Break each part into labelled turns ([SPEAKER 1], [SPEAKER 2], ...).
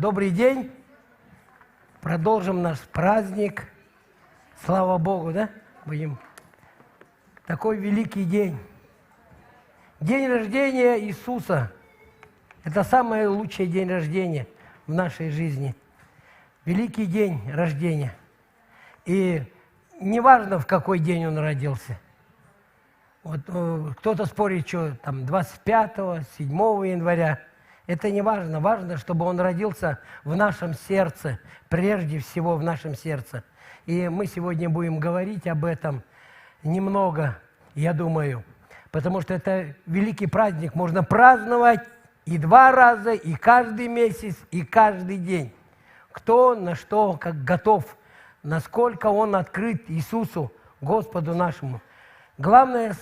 [SPEAKER 1] Добрый день. Продолжим наш праздник. Слава Богу, да? Будем. Такой великий день. День рождения Иисуса. Это самый лучший день рождения в нашей жизни. Великий день рождения. И неважно, в какой день он родился. Вот кто-то спорит, что там 25-го, 7 января. Это не важно. Важно, чтобы он родился в нашем сердце, прежде всего в нашем сердце. И мы сегодня будем говорить об этом немного, я думаю, потому что это великий праздник. Можно праздновать и 2 раза, и каждый месяц, и каждый день. Кто на что как готов, насколько он открыт Иисусу, Господу нашему. Главное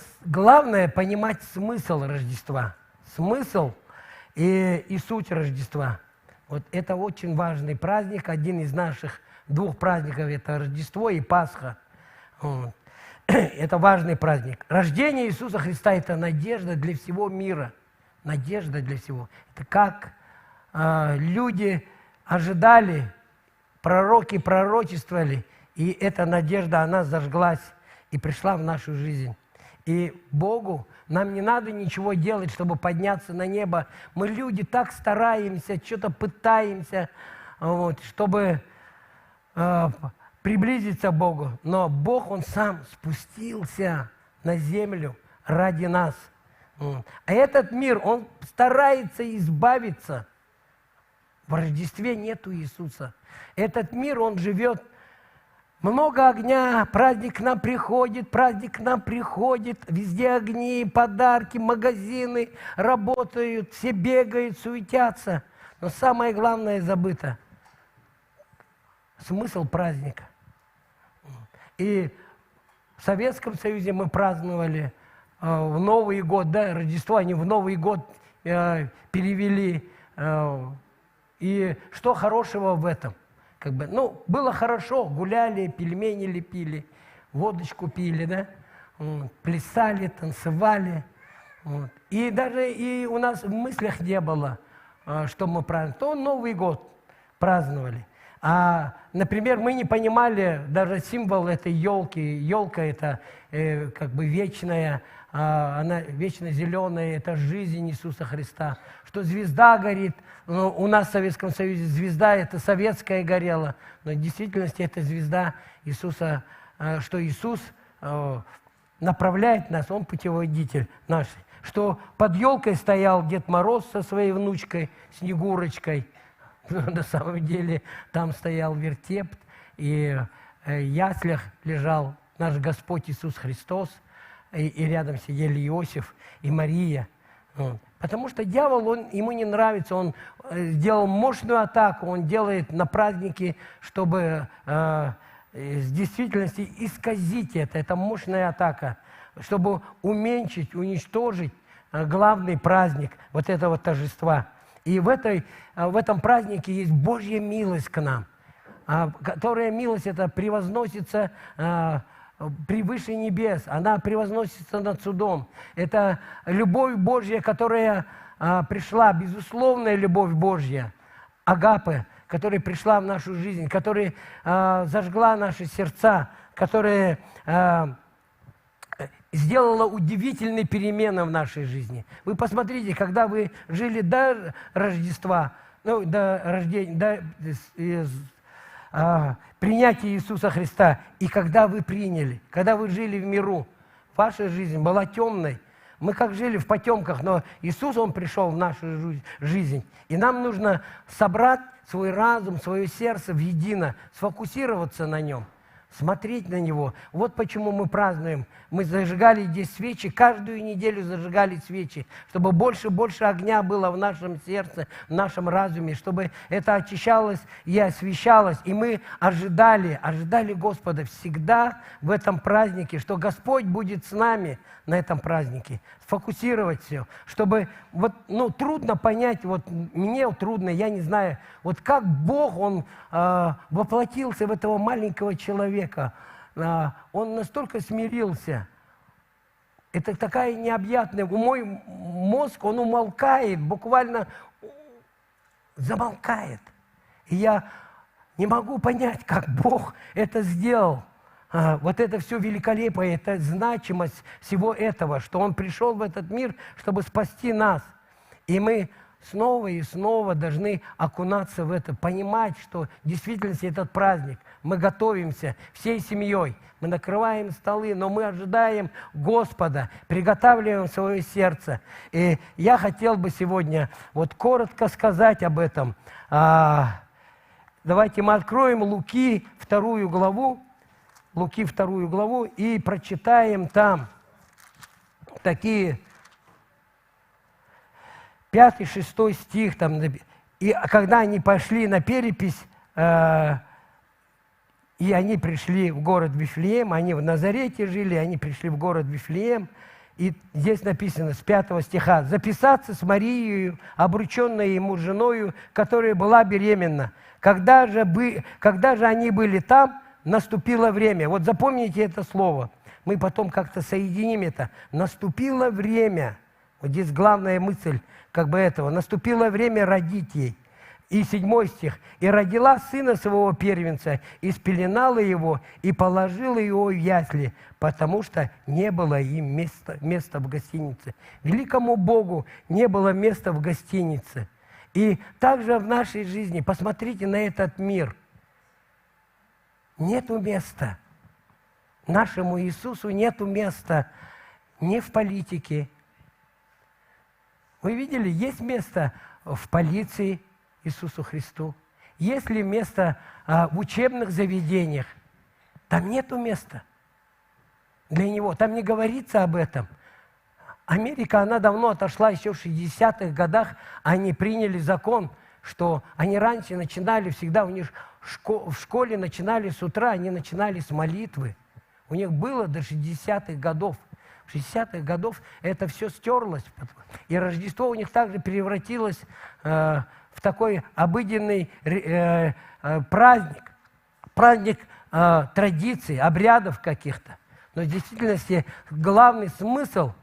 [SPEAKER 1] понимать смысл Рождества. Смысл и суть Рождества. Вот это очень важный праздник. Один из наших 2 праздников – это Рождество и Пасха. Вот. Это важный праздник. Рождение Иисуса Христа – это надежда для всего мира. Надежда для всего. Это как люди ожидали, пророки пророчествовали, и эта надежда, она зажглась и пришла в нашу жизнь. И Богу нам не надо ничего делать, чтобы подняться на небо. Мы, люди, так стараемся, что-то пытаемся, вот, чтобы приблизиться к Богу. Но Бог, Он сам спустился на землю ради нас. А этот мир, он старается избавиться. В Рождестве нету Иисуса. Этот мир, он живет. Много огня, праздник к нам приходит, везде огни, подарки, магазины работают, все бегают, суетятся. Но самое главное забыто – смысл праздника. И в Советском Союзе мы праздновали в Новый год, да, Рождество они в Новый год перевели. И что хорошего в этом? Было хорошо, гуляли, пельмени лепили, водочку пили, да, плясали, танцевали. Вот. И даже у нас в мыслях не было, что мы празднуем. То Новый год праздновали. Например, мы не понимали даже символ этой елки. Елка – это вечная, она вечно зеленая, это жизнь Иисуса Христа. Что звезда горит. У нас в Советском Союзе звезда – это советская горела. Но в действительности это звезда Иисуса, что Иисус направляет нас, Он путеводитель наш. Что под елкой стоял Дед Мороз со своей внучкой Снегурочкой. На самом деле там стоял вертеп, и в яслях лежал наш Господь Иисус Христос, и рядом сидели Иосиф и Мария. Потому что дьявол, ему не нравится, он сделал мощную атаку, он делает на праздники, чтобы с действительности исказить это мощная атака, чтобы уменьшить, уничтожить главный праздник вот этого торжества. И в этом празднике есть Божья милость к нам, которая милость это превозносится превыше небес, она превозносится над судом. Это любовь Божья, которая пришла, безусловная любовь Божья, агапе, которая пришла в нашу жизнь, которая зажгла наши сердца, которая сделала удивительные перемены в нашей жизни. Вы посмотрите, когда вы жили до Рождества, до рождения, принятия Иисуса Христа, и когда вы приняли, когда вы жили в миру, ваша жизнь была темной. Мы как жили в потемках, но Иисус, Он пришел в нашу жизнь. И нам нужно собрать свой разум, свое сердце воедино, сфокусироваться на Нем, смотреть на Него. Вот почему мы празднуем. Мы зажигали здесь свечи, каждую неделю зажигали свечи, чтобы больше и больше огня было в нашем сердце, в нашем разуме, чтобы это очищалось и освещалось. И мы ожидали Господа всегда в этом празднике, что Господь будет с нами на этом празднике. Сфокусировать все, чтобы трудно понять, мне трудно, я не знаю, как Бог, Он воплотился в этого маленького человека. Он настолько смирился. Это такая необъятная. Мой мозг, он умолкает, буквально замолкает. И я не могу понять, как Бог это сделал. Вот это все великолепие, это значимость всего этого, что Он пришел в этот мир, чтобы спасти нас. И мы снова и снова должны окунаться в это, понимать, что в действительности этот праздник. Мы готовимся всей семьей, мы накрываем столы, но мы ожидаем Господа, приготавливаем свое сердце. И я хотел бы сегодня вот коротко сказать об этом. Давайте мы откроем Луки 2 главу, и прочитаем там такие 5-6 стих. Там, и когда они пошли на перепись, и они пришли в город Вифлеем, они в Назарете жили, они пришли в город Вифлеем, и здесь написано с 5 стиха: «Записаться с Марией, обрученной ему женою, которая была беременна. Когда же они были там, наступило время». Вот запомните это слово. Мы потом как-то соединим это. Наступило время. Вот здесь главная мысль как бы этого. Наступило время родить ей. И 7 стих. «И родила сына своего первенца, и спеленала его, и положила его в ясли, потому что не было им места в гостинице». Великому Богу не было места в гостинице. И также в нашей жизни, посмотрите на этот мир. Нету места. Нашему Иисусу нету места ни в политике. Вы видели, есть место в полиции Иисусу Христу. Есть ли место в учебных заведениях? Там нету места для Него. Там не говорится об этом. Америка, она давно отошла, еще в 60-х годах они приняли закон, что они раньше начинали, всегда у них в школе начинали с утра, они начинали с молитвы. У них было до 60-х годов. В 60-х годах это все стерлось. И Рождество у них также превратилось в такой обыденный праздник. Праздник традиций, обрядов каких-то. Но в действительности главный смысл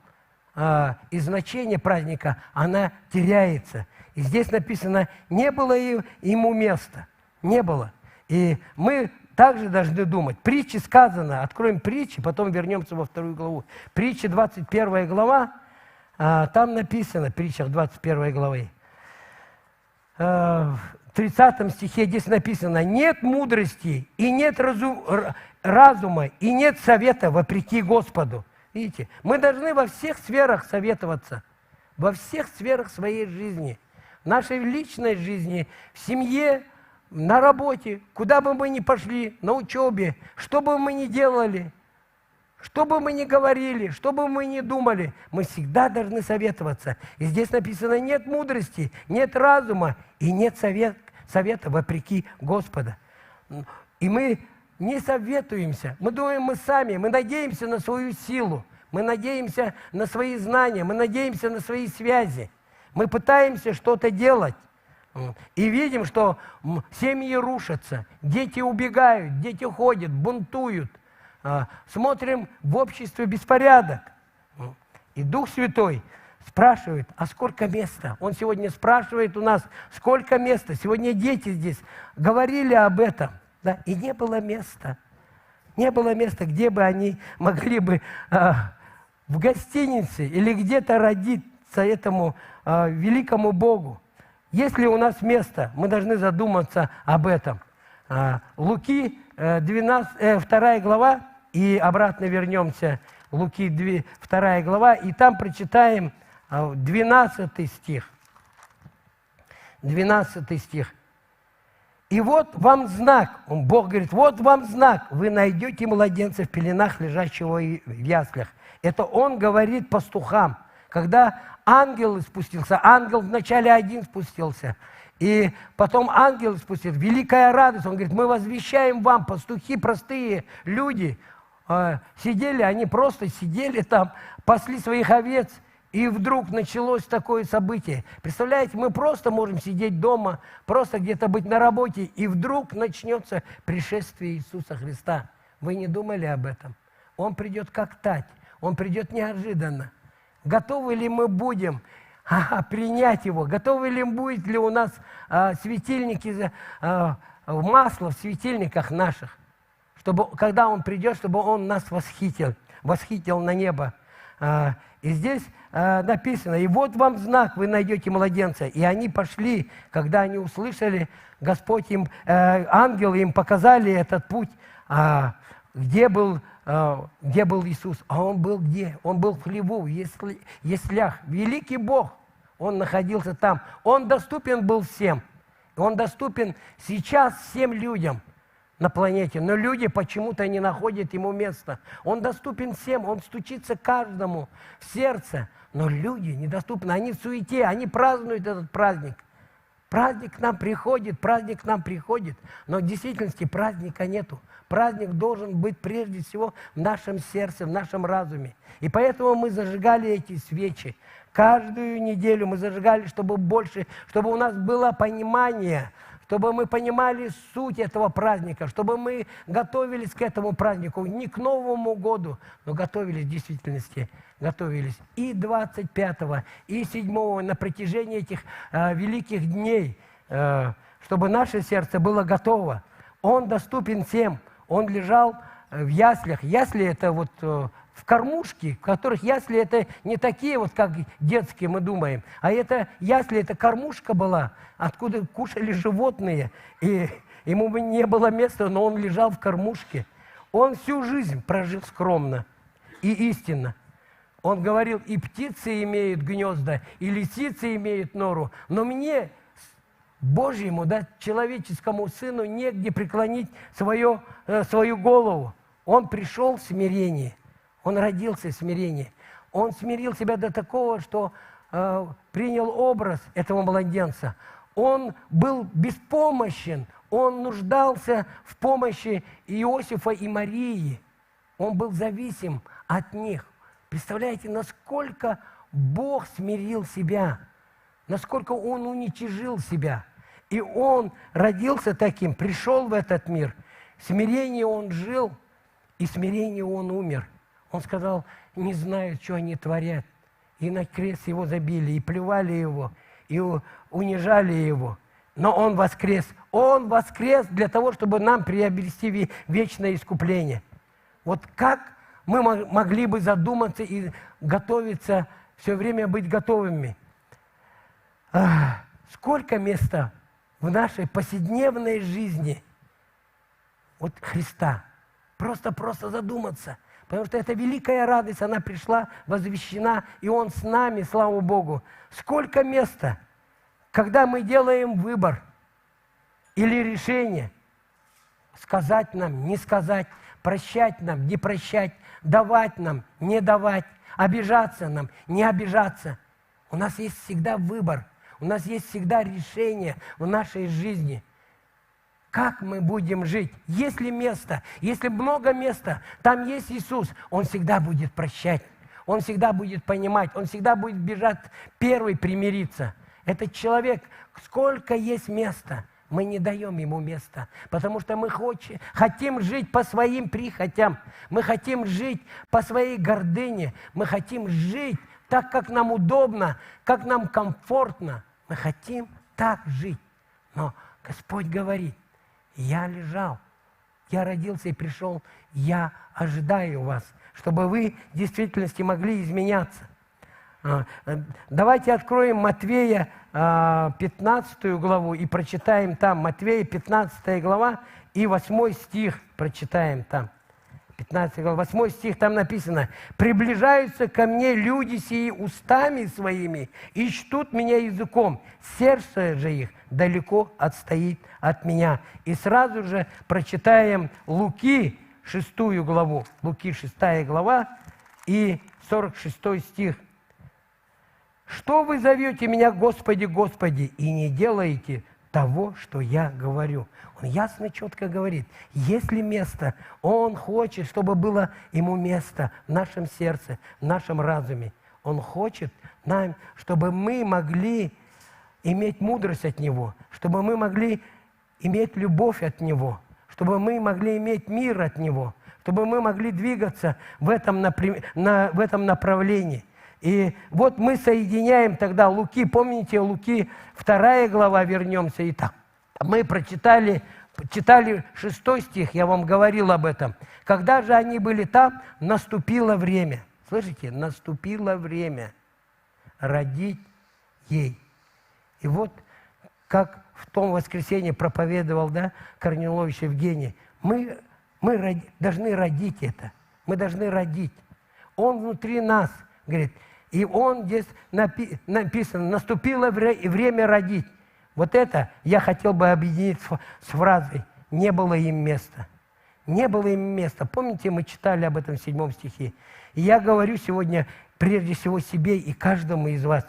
[SPEAKER 1] и значение праздника, она теряется. И здесь написано, не было ему места. Не было. И мы также должны думать. Притчи сказано, откроем притчи, потом вернемся во 2 главу. Притча 21 глава, там написано, притча 21 главы, в 30 стихе здесь написано: «Нет мудрости, и нет разума, и нет совета вопреки Господу». Видите, мы должны во всех сферах советоваться, во всех сферах своей жизни, в нашей личной жизни, в семье, на работе, куда бы мы ни пошли, на учебе, что бы мы ни делали, что бы мы ни говорили, что бы мы ни думали, мы всегда должны советоваться. И здесь написано: нет мудрости, нет разума и нет совета вопреки Господа. И мы не советуемся, мы думаем мы сами, мы надеемся на свою силу, мы надеемся на свои знания, мы надеемся на свои связи, мы пытаемся что-то делать. И видим, что семьи рушатся, дети убегают, дети ходят, бунтуют. Смотрим в обществе беспорядок. И Дух Святой спрашивает: а сколько места? Он сегодня спрашивает у нас, сколько места? Сегодня дети здесь говорили об этом. Да? И не было места. Не было места, где бы они могли бы в гостинице или где-то родиться этому великому Богу. Есть ли у нас место? Мы должны задуматься об этом. Луки 2 глава, и обратно вернемся. Луки 2 глава, и там прочитаем 12 стих. 12 стих. «И вот вам знак», Бог говорит, вот вам знак, вы найдете младенца в пеленах, лежащего в яслях. Это Он говорит пастухам. Когда ангел спустился, ангел вначале один спустился, и потом ангел спустился, великая радость. Он говорит: мы возвещаем вам, пастухи, простые люди, сидели, они просто сидели там, пасли своих овец, и вдруг началось такое событие. Представляете, мы просто можем сидеть дома, просто где-то быть на работе, и вдруг начнется пришествие Иисуса Христа. Вы не думали об этом? Он придет как тать, Он придет неожиданно. Готовы ли мы будем принять Его? Готовы ли будет ли у нас светильники, масло в светильниках наших, чтобы, когда Он придет, чтобы Он нас восхитил на небо? И здесь написано: «И вот вам знак, вы найдете младенца». И они пошли, когда они услышали, Господь им, ангелы им показали этот путь, где был Иисус. А Он был где? Он был в хлеву, в яслях. Великий Бог, Он находился там. Он доступен был всем. Он доступен сейчас всем людям на планете, но люди почему-то не находят Ему места. Он доступен всем, Он стучится каждому в сердце, но люди недоступны, они в суете, они празднуют этот праздник. Праздник к нам приходит, но в действительности праздника нету. Праздник должен быть прежде всего в нашем сердце, в нашем разуме. И поэтому мы зажигали эти свечи. Каждую неделю мы зажигали, чтобы у нас было понимание, чтобы мы понимали суть этого праздника, чтобы мы готовились к этому празднику, не к Новому году, но готовились в действительности. Готовились и 25-го, и 7-го, на протяжении этих великих дней, чтобы наше сердце было готово. Он доступен всем. Он лежал в яслях. Ясли – это вот в кормушке, в которых ясли – это не такие вот, как детские, мы думаем, а это ясли – это кормушка была, откуда кушали животные, и ему не было места, но он лежал в кормушке. Он всю жизнь прожил скромно и истинно. Он говорил: и птицы имеют гнезда, и лисицы имеют нору, но мне, Божьему, человеческому сыну, негде преклонить свою голову. Он пришел в смирение, он родился в смирении. Он смирил себя до такого, что принял образ этого младенца. Он был беспомощен, он нуждался в помощи Иосифа и Марии. Он был зависим от них. Представляете, насколько Бог смирил себя, насколько Он уничижил себя. И Он родился таким, пришел в этот мир. В смирении Он жил, и в смирении Он умер. Он сказал: не знаю, что они творят. И на крест Его забили, и плевали Его, и унижали Его. Но Он воскрес. Он воскрес для того, чтобы нам приобрести вечное искупление. Вот как мы могли бы задуматься и готовиться, все время быть готовыми. Сколько места в нашей повседневной жизни от Христа. Просто задуматься. Потому что это великая радость, она пришла, возвещена, и Он с нами, слава Богу. Сколько места, когда мы делаем выбор или решение, сказать нам, не сказать, прощать нам, не прощать, давать нам, не давать, обижаться нам, не обижаться. У нас есть всегда выбор, у нас есть всегда решение в нашей жизни. Как мы будем жить? Есть ли место? Если много места, там есть Иисус, Он всегда будет прощать, Он всегда будет понимать, Он всегда будет бежать первый примириться. Этот человек, сколько есть места, мы не даем ему места, потому что мы хотим жить по своим прихотям, мы хотим жить по своей гордыне, мы хотим жить так, как нам удобно, как нам комфортно. Мы хотим так жить. Но Господь говорит: я лежал, я родился и пришел, я ожидаю вас, чтобы вы в действительности могли изменяться. Давайте откроем Матвея 15 главу и прочитаем там. Матвея 15 глава и 8 стих прочитаем там. 15 глава, 8 стих, там написано: «Приближаются ко мне люди сии устами своими и чтут меня языком, сердце же их далеко отстоит от меня». И сразу же прочитаем Луки 6 главу, Луки 6 глава и 46 стих. «Что вы зовете меня, Господи, Господи, и не делаете того, что я говорю?» Он ясно, четко говорит, есть ли место, Он хочет, чтобы было Ему место в нашем сердце, в нашем разуме. Он хочет нам, чтобы мы могли иметь мудрость от Него, чтобы мы могли иметь любовь от Него, чтобы мы могли иметь мир от Него, чтобы мы могли двигаться в этом направлении. И вот мы соединяем тогда Луки, помните, Луки 2 глава, вернемся и так. Мы читали 6 стих, я вам говорил об этом. Когда же они были там, наступило время. Слышите? Наступило время родить ей. И вот, как в том воскресенье проповедовал, да, Корнилович Евгений, мы должны родить это. Мы должны родить. Он внутри нас, говорит, и он здесь написано, наступило время родить. Вот это я хотел бы объединить с фразой «не было им места». Не было им места. Помните, мы читали об этом в 7 стихе. И я говорю сегодня прежде всего себе и каждому из вас.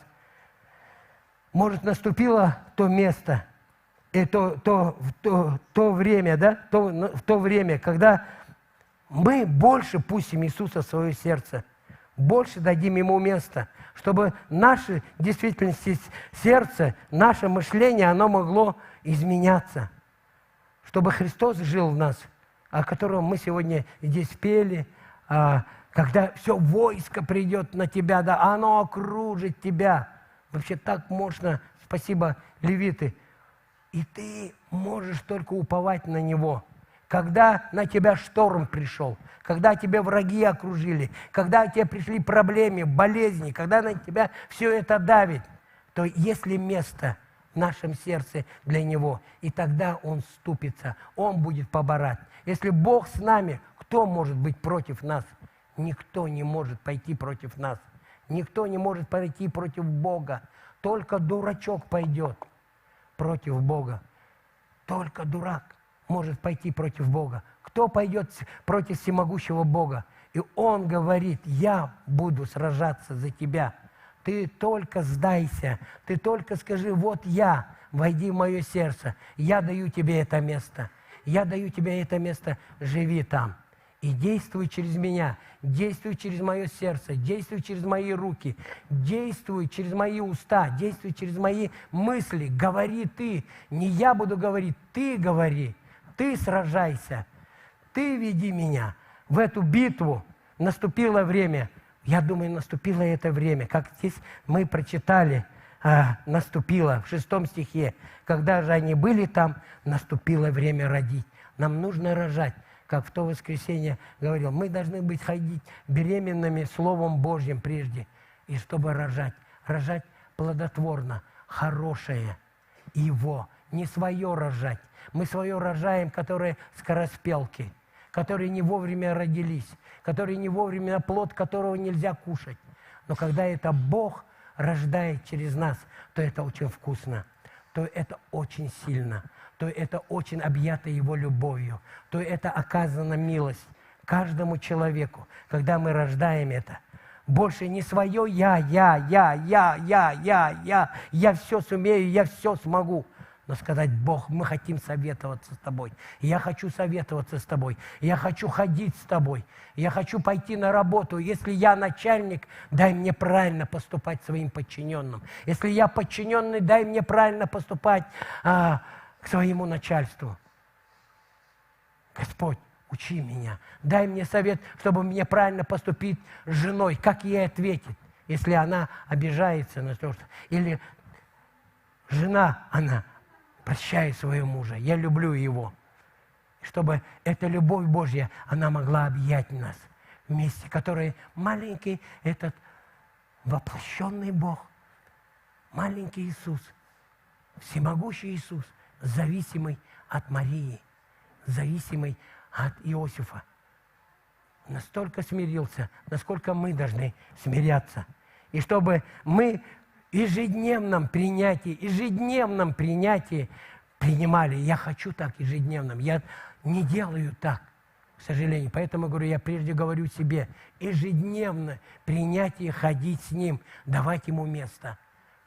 [SPEAKER 1] Может, наступило то место, и то время, да, в то время, когда мы больше пустим Иисуса в свое сердце, больше дадим Ему место, чтобы наше, в действительности, сердце, наше мышление, оно могло изменяться, чтобы Христос жил в нас, о котором мы сегодня здесь пели, когда все войско придет на тебя, да, оно окружит тебя. Вообще так можно, спасибо, левиты, и ты можешь только уповать на Него. Когда на тебя шторм пришел, когда тебя враги окружили, когда тебе пришли проблемы, болезни, когда на тебя все это давит, то есть ли место в нашем сердце для Него, и тогда Он вступится, Он будет поборать. Если Бог с нами, кто может быть против нас? Никто не может пойти против нас. Никто не может пойти против Бога. Только дурачок пойдет против Бога. Только дурак может пойти против Бога. Кто пойдет против всемогущего Бога? И Он говорит, я буду сражаться за тебя. Ты только сдайся, ты только скажи, вот я, войди в мое сердце. Я даю тебе это место. Я даю тебе это место, живи там. И действуй через меня, действуй через мое сердце, действуй через мои руки, действуй через мои уста, действуй через мои мысли. Говори ты, не я буду говорить, ты говори, ты сражайся, ты веди меня в эту битву. Наступило время, я думаю, наступило это время, как здесь мы прочитали, наступило в 6 стихе, когда же они были там, наступило время родить. Нам нужно рожать. Как в то воскресенье говорил, мы должны быть ходить беременными Словом Божьим прежде, и чтобы рожать. Рожать плодотворно, хорошее Его, не свое рожать. Мы свое рожаем, которые скороспелки, которые не вовремя родились, которые не вовремя, плод которого нельзя кушать. Но когда это Бог рождает через нас, то это очень вкусно, то это очень сильно, то это очень объято Его любовью, то это оказана милость каждому человеку, когда мы рождаем это. Больше не свое я все сумею, я все смогу. Но сказать, Бог, мы хотим советоваться с Тобой. Я хочу советоваться с Тобой. Я хочу ходить с Тобой. Я хочу пойти на работу. Если я начальник, дай мне правильно поступать своим подчиненным. Если я подчиненный, дай мне правильно поступать к своему начальству. Господь, учи меня. Дай мне совет, чтобы мне правильно поступить с женой. Как ей ответить, если она обижается на то, что... Или жена, она... прощай своего мужа, я люблю его. Чтобы эта любовь Божья, она могла объять нас вместе, который маленький этот воплощенный Бог, маленький Иисус, всемогущий Иисус, зависимый от Марии, зависимый от Иосифа. Настолько смирился, насколько мы должны смиряться. И чтобы мы ежедневном принятии принимали. Я хочу так ежедневном. Я не делаю так, к сожалению. Поэтому, говорю, я прежде говорю себе, ежедневно принятие, ходить с Ним, давать Ему место.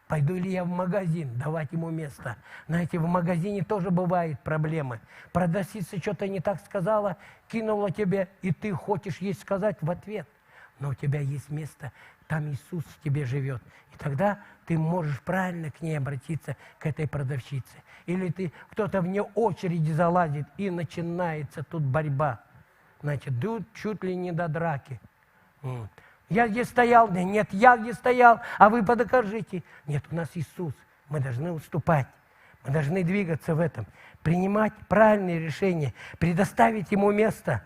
[SPEAKER 1] Пойду ли я в магазин, давать Ему место. Знаете, в магазине тоже бывают проблемы. Продавщица что-то не так сказала, кинула тебе, и ты хочешь ей сказать в ответ. Но у тебя есть место, там Иисус в тебе живет. И тогда ты можешь правильно к ней обратиться, к этой продавщице. Или кто-то вне очереди залазит, и начинается тут борьба. Значит, чуть ли не до драки. Я здесь стоял, да нет, я здесь стоял, а вы подокажите. Нет, у нас Иисус. Мы должны уступать. Мы должны двигаться в этом, принимать правильные решения, предоставить Ему место.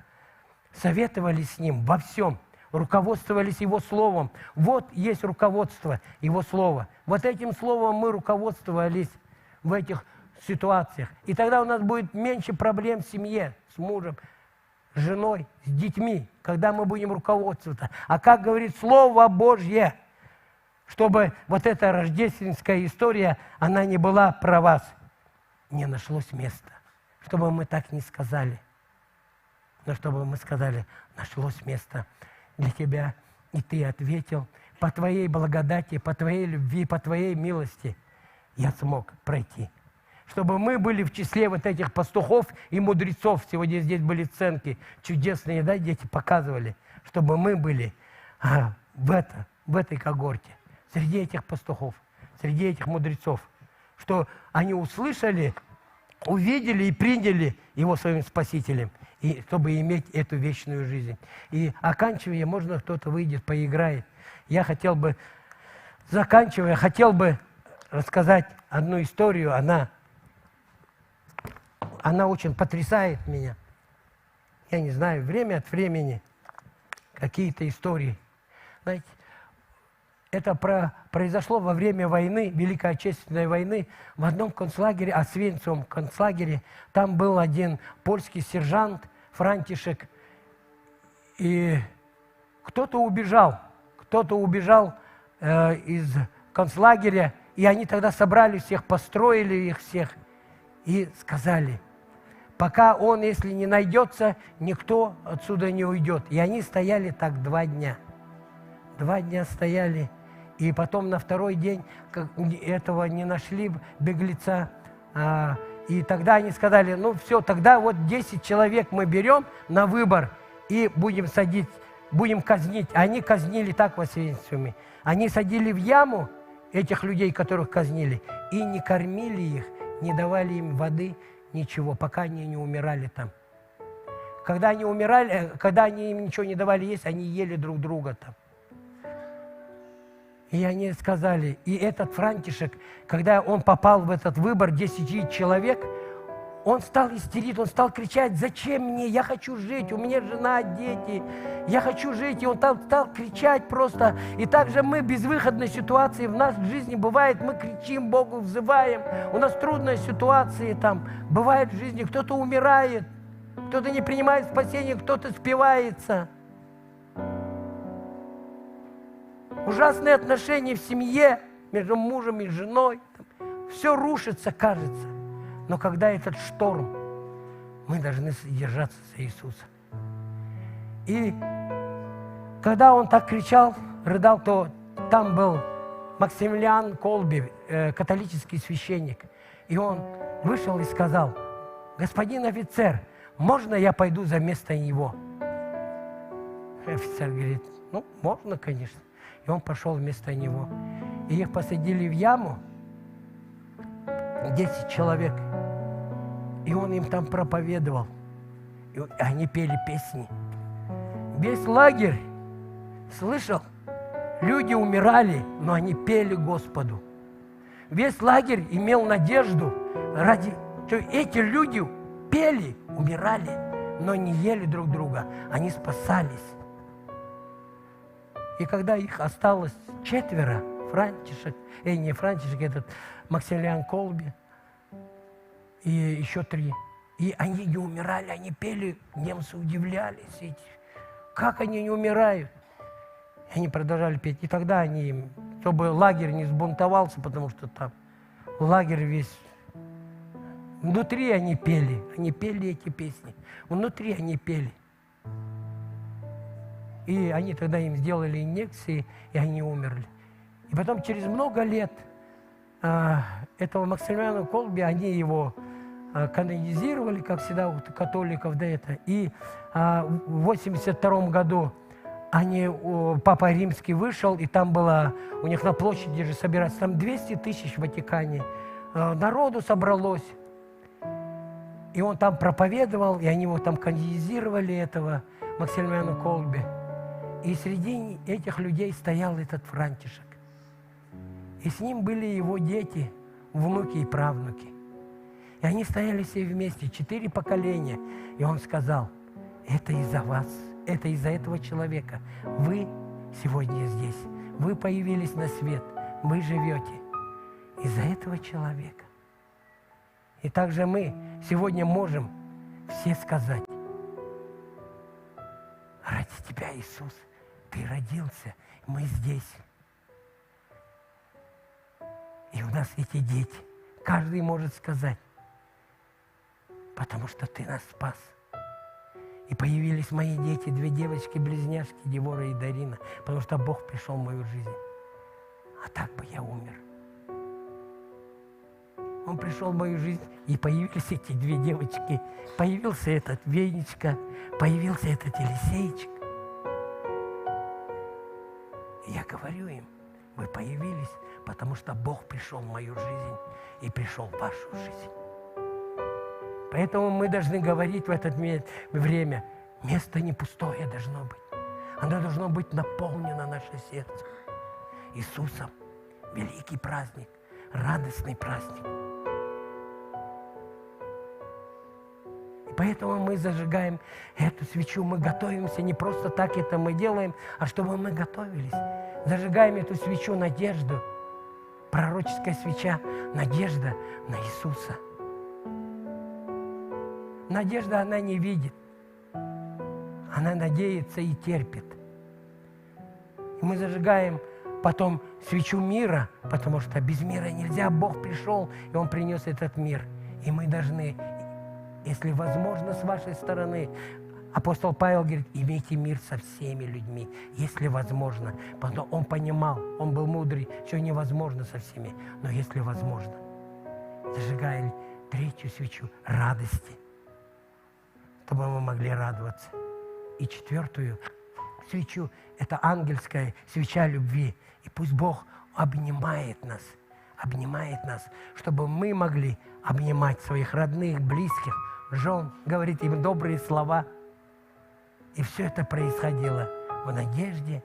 [SPEAKER 1] Советовались с Ним во всем, руководствовались Его Словом. Вот есть руководство Его Слова. Вот этим Словом мы руководствовались в этих ситуациях. И тогда у нас будет меньше проблем в семье, с мужем, с женой, с детьми, когда мы будем руководствоваться. А как говорит Слово Божье, чтобы вот эта рождественская история, она не была про вас. Не нашлось места. Чтобы мы так не сказали. Но чтобы мы сказали, нашлось место для тебя. И ты ответил, по твоей благодати, по твоей любви, по твоей милости я смог пройти. Чтобы мы были в числе вот этих пастухов и мудрецов. Сегодня здесь были сценки чудесные, да, дети показывали. Чтобы мы были в этой когорте. Среди этих пастухов, среди этих мудрецов, что они услышали, увидели и приняли Его своим Спасителем, и чтобы иметь эту вечную жизнь. И оканчивая, можно кто-то выйдет, поиграет. Я хотел бы, заканчивая, хотел бы рассказать одну историю. Она очень потрясает меня. Я не знаю, время от времени какие-то истории. Знаете, это произошло во время войны, Великой Отечественной войны, в одном концлагере, Освенцимском концлагере. Там был один польский сержант Франтишек, и кто-то убежал из концлагеря, и они тогда собрали всех, построили их всех и сказали, пока он, если не найдется, никто отсюда не уйдет. И они стояли так 2 дня. 2 дня стояли. И потом на второй день этого не нашли, беглеца. И тогда они сказали, ну все, тогда вот 10 человек мы берем на выбор и будем садить, будем казнить. Они казнили так в Освенциме. Они садили в яму этих людей, которых казнили, и не кормили их, не давали им воды, ничего, пока они не умирали там. Когда они умирали, когда они им ничего не давали есть, они ели друг друга там. И они сказали, и этот Франтишек, когда он попал в этот выбор 10 человек, он стал истерить, он стал кричать, зачем мне, я хочу жить, у меня жена, дети, я хочу жить. И он стал кричать просто. И также мы в безвыходной ситуации в нашей жизни бывает, мы кричим Богу, взываем, у нас трудные ситуации там, бывает в жизни, кто-то умирает, кто-то не принимает спасения, кто-то спивается. Ужасные отношения в семье между мужем и женой. Все рушится, кажется. Но когда этот шторм, мы должны держаться за Иисуса. И когда он так кричал, рыдал, то там был Максимилиан Колби, католический священник. И он вышел и сказал, господин офицер, можно я пойду за место него? Офицер говорит, ну, можно, конечно. И он пошел вместо него. И их посадили в яму, 10 человек. И он им там проповедовал. И они пели песни. Весь лагерь слышал, люди умирали, но они пели Господу. Весь лагерь имел надежду, что эти люди пели, умирали, но не ели друг друга, они спасались. И когда их осталось 4, Франтишек, не Франтишек, этот Максимилиан Колби, и еще 3, и они не умирали, они пели, немцы удивлялись, как они не умирают. И они продолжали петь. И тогда они, чтобы лагерь не сбунтовался, потому что там лагерь весь, внутри они пели эти песни, внутри они пели. И они тогда им сделали инъекции, и они умерли. И потом через много лет этого Максимилиана Колби, они его канонизировали, как всегда у католиков, да это. И в 82 году Папа Римский вышел, и там было, у них на площади же собираться, там 200 тысяч в Ватикане. Народу собралось. И он там проповедовал, и они его там канонизировали, этого Максимилиана Колби. И среди этих людей стоял этот Франтишек. И с ним были его дети, внуки и правнуки. И они стояли все вместе, 4 поколения. И он сказал: это из-за вас, это из-за этого человека. Вы сегодня здесь, вы появились на свет, вы живете из-за этого человека. И также мы сегодня можем все сказать: ради Тебя, Иисус, Ты родился, мы здесь. И у нас эти дети, каждый может сказать: потому что Ты нас спас. И появились мои дети, 2 девочки-близняшки, Девора и Дарина, потому что Бог пришел в мою жизнь. А так бы я умер. Он пришел в мою жизнь, и появились эти 2 девочки, появился этот Венечка, появился этот Елисейчик. И я говорю им: вы появились, потому что Бог пришел в мою жизнь и пришел в вашу жизнь. Поэтому мы должны говорить в это время: место не пустое должно быть. Оно должно быть наполнено, наше сердце, Иисусом. Великий праздник, радостный праздник. И поэтому мы зажигаем эту свечу, мы готовимся, не просто так это мы делаем, а чтобы мы готовились. Зажигаем эту свечу надежду, пророческая свеча, надежда на Иисуса. Надежда, она не видит. Она надеется и терпит. И мы зажигаем потом свечу мира, потому что без мира нельзя. Бог пришел, и Он принес этот мир. И мы должны, если возможно, с вашей стороны, апостол Павел говорит: имейте мир со всеми людьми, если возможно. Потому что он понимал, он был мудрый, что невозможно со всеми. Но если возможно, зажигаем 3-ю свечу радости, чтобы мы могли радоваться. И 4-ю свечу – это ангельская свеча любви. И пусть Бог обнимает нас, чтобы мы могли обнимать своих родных, близких, жен, говорить им добрые слова. И все это происходило в надежде,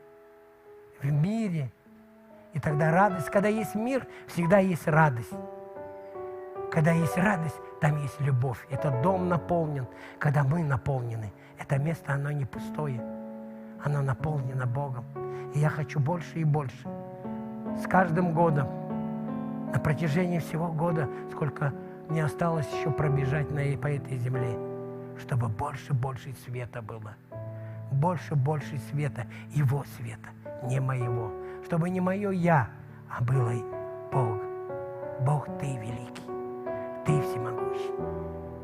[SPEAKER 1] в мире. И тогда радость, когда есть мир, всегда есть радость. Когда есть радость, там есть любовь. Этот дом наполнен. Когда мы наполнены, это место, оно не пустое. Оно наполнено Богом. И я хочу больше и больше. С каждым годом, на протяжении всего года, сколько мне осталось еще пробежать по этой земле, чтобы больше света было. Больше света, Его света, не моего. Чтобы не мое я, а было Бог. Бог, Ты великий. Ты всемогущий.